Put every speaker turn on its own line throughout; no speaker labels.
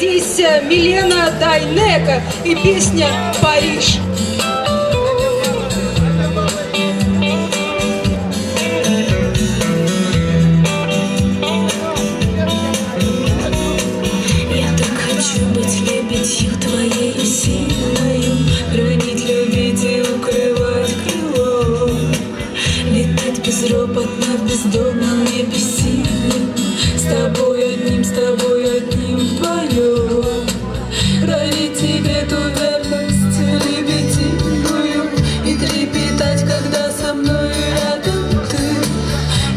здесь Милена Дайнеко и песня «Париж».
Твоей силою хранить, любить и укрывать крыло, летать безропотно в бездонном небе синим, с тобой одним вдвоем, хранить тебе ту верность лебединую и трепетать, когда со мной рядом ты,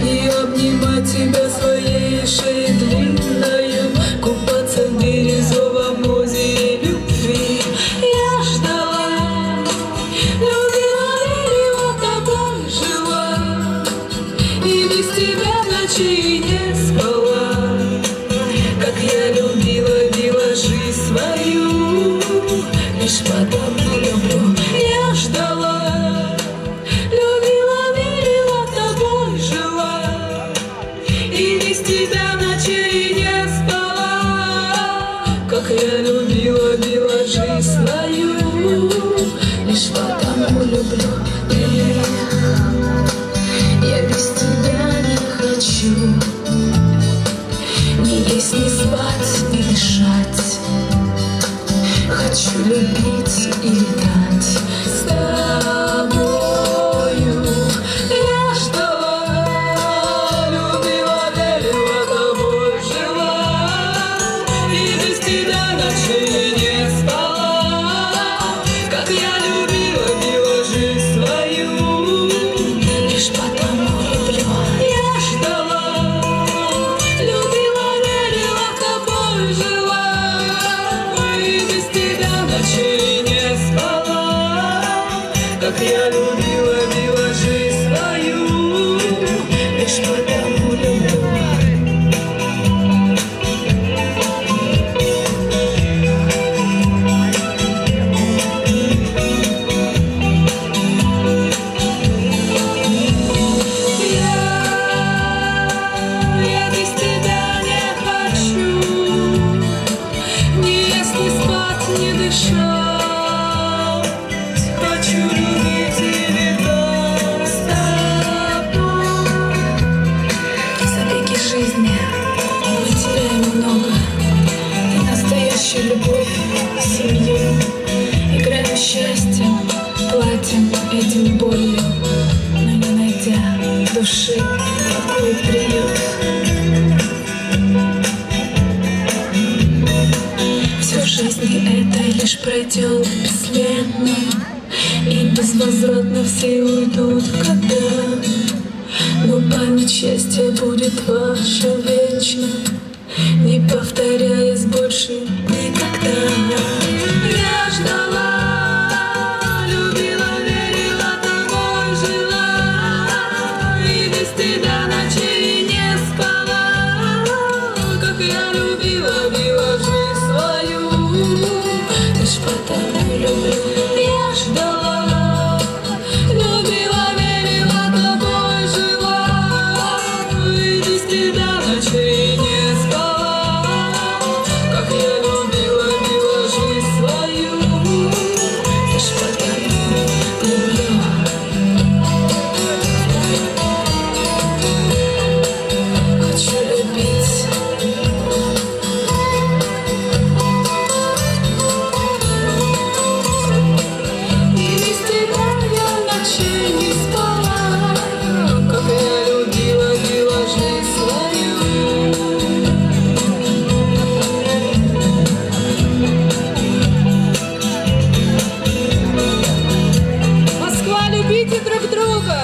и обнимать тебя своей шеей длинною, купаться в бирюзовом озере любви. Я ждала, любила, верила, тобой жила, и без тебя ночи не спала. Как я любила, била жизнь свою, лишь потому люблю. Я ждала, любила, верила, тобой жила, и без тебя ночей не спала. Как я любила, била жизнь свою, лишь потому люблю. Я без тебя не хочу ни есть, ни спать, ни дышать. Хочу любить и летать с тобою. Я ждала, любила, верила, тобой жила, и без тебя ночей не спала. Как я любила, била жизнь свою, лишь потому люблю. Я ждала, любила, верила, тобой жила, и без тебя ночей не спала. Как я любила, била жизнь свою, лишь потому люблю. Я без тебя не хочу ни есть, ни спать, ни дышать. Хочу любить и летать с тобой. Забеги жизни мы теряем много, и настоящую любовь, семью. Играем счастьем, платим этим болью, но не найдя души покой, приют. Все в жизни это лишь пройдет бесследно, и безвозвратно все уйдут в года. Но память счастья будет ваша вечно, не повторяясь больше никогда. Я ждала, любила, верила, тобой жила, и без тебя ночей не спала. Как я любила, била жизнь свою, лишь потому люблю. Я ждала, любила, верила, тобой жила, и без тебя ночей не спала. Как я любила, била жизнь свою, лишь потому люблю. Хочу любить. И без тебя я ночей не спала. Как я любила, била жизнь свою.
Москва, любите друг друга!